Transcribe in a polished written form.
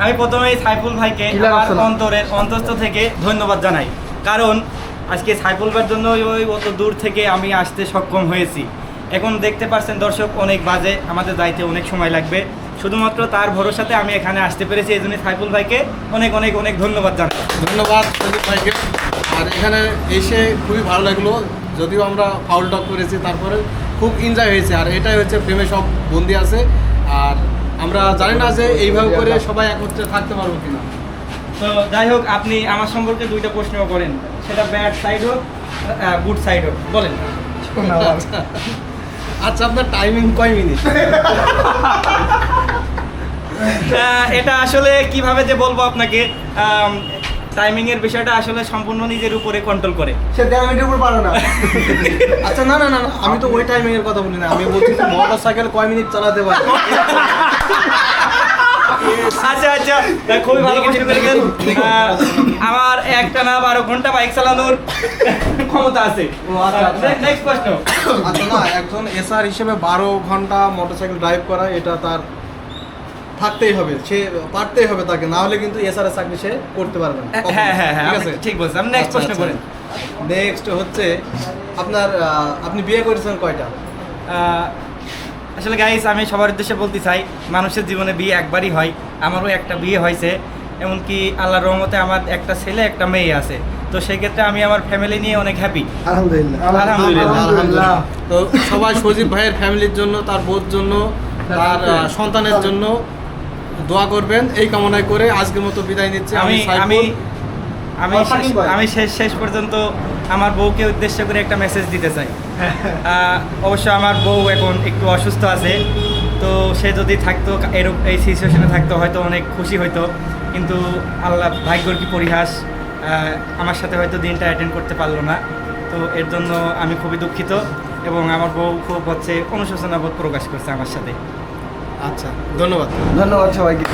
আমি প্রথমেই সাইফুল ভাইকে আমার অন্তস্থ থেকে ধন্যবাদ জানাই, কারণ আজকে সাইফুল ভাইয়ের জন্য ওই অত দূর থেকে আমি আসতে সক্ষম হয়েছি। এখন দেখতে পাচ্ছেন দর্শক, অনেক বাজে, আমাদের যাইতে অনেক সময় লাগবে, শুধুমাত্র তার ভরসাতে আমি এখানে আসতে পেরেছি। এই জন্য সাইফুল ভাইকে অনেক অনেক অনেক ধন্যবাদ জানাই। ধন্যবাদ সন্দীপ ভাইকে। আর এখানে এসে খুবই ভালো লাগলো, যদিও আমরা ফাউল টক করেছি, তারপরে খুব এনজয় হয়েছে। আর এটাই হচ্ছে প্রেমে সব বন্দি আছে। আর আমরা জানি না যে এইভাবে করে সবাই একত্রে থাকতে পারবো কিনা। তো যাই হোক, আপনি আমার সম্পর্কে দুইটা প্রশ্ন করেন, সেটা ব্যাড সাইড হোক গুড সাইড হোক, বলেন। আচ্ছা, আপনার টাইমিং কয় মিনিট? এটা আসলে কিভাবে যে বলবো আপনাকে, টাইমিং এর বিষয়টা আসলে সম্পূর্ণ নিজের উপরে কন্ট্রোল করে। সে 1.5 মিনিটের উপর পারো না। আচ্ছা, না না না, আমি তো ওই টাইমিং এর কথা বলি না, আমি বলছি মোটরসাইকেল কয় মিনিট চালাতে পারে। আচ্ছা আচ্ছা, খুবই ভালো প্রশ্ন করেছেন। আমার একটা না 12 ঘন্টা বাইক চালানোর ক্ষমতা আছে। নেক্সট প্রশ্ন। আচ্ছা, না, একজন এসআর হিসেবে 12 ঘন্টা মোটরসাইকেল ড্রাইভ করা, এটা তার থাকতেই হবে, সে পারতেই হবে তাকে, না হলে কিন্তু এসআর এর চাকরি সে করতে পারবে না। হ্যাঁ হ্যাঁ হ্যাঁ, ঠিক আছে, ঠিক বলছেন। আপনি নেক্সট প্রশ্ন করেন। নেক্সট হচ্ছে আপনার আপনি বিয়ে করেছেন কয়টা? আসলে গাইস, আমি সবার উদ্দেশ্যে বলতে চাই, মানুষের জীবনে বিয়ে একবারই হয়। আমারও একটা বিয়ে হয়েছে, এমনকি আল্লাহর রহমতে আমার একটা ছেলে একটা মেয়ে আছে। তো সেই ক্ষেত্রে আমি আমার ফ্যামিলি নিয়ে অনেক হ্যাপি। আলহামদুলিল্লাহ। আলহামদুলিল্লাহ। তো সবাই সজীব ভাইয়ের ফ্যামিলির জন্য, তার বোর জন্য, তার সন্তানের জন্য দোয়া করবেন, এই কামনায় করে আজকের মতো বিদায় নিচ্ছি। আমি আমি সাইফুল। আমি শেষ পর্যন্ত আমার বউকে উদ্দেশ্য করে একটা মেসেজ দিতে চাই। অবশ্য আমার বউ এখন একটু অসুস্থ আছে, তো সে যদি থাকতো এই সিচুয়েশনে থাকতো হয়তো অনেক খুশি হইতো, কিন্তু আল্লাহ ভাগ্যর কি পরিহাস, আমার সাথে হয়তো দিনটা অ্যাটেন্ড করতে পারলো না। তো এর জন্য আমি খুবই দুঃখিত, এবং আমার বউ খুব অনুশোচনা বোধ প্রকাশ করছে আমার সাথে। আচ্ছা, ধন্যবাদ। ধন্যবাদ সবাইকে।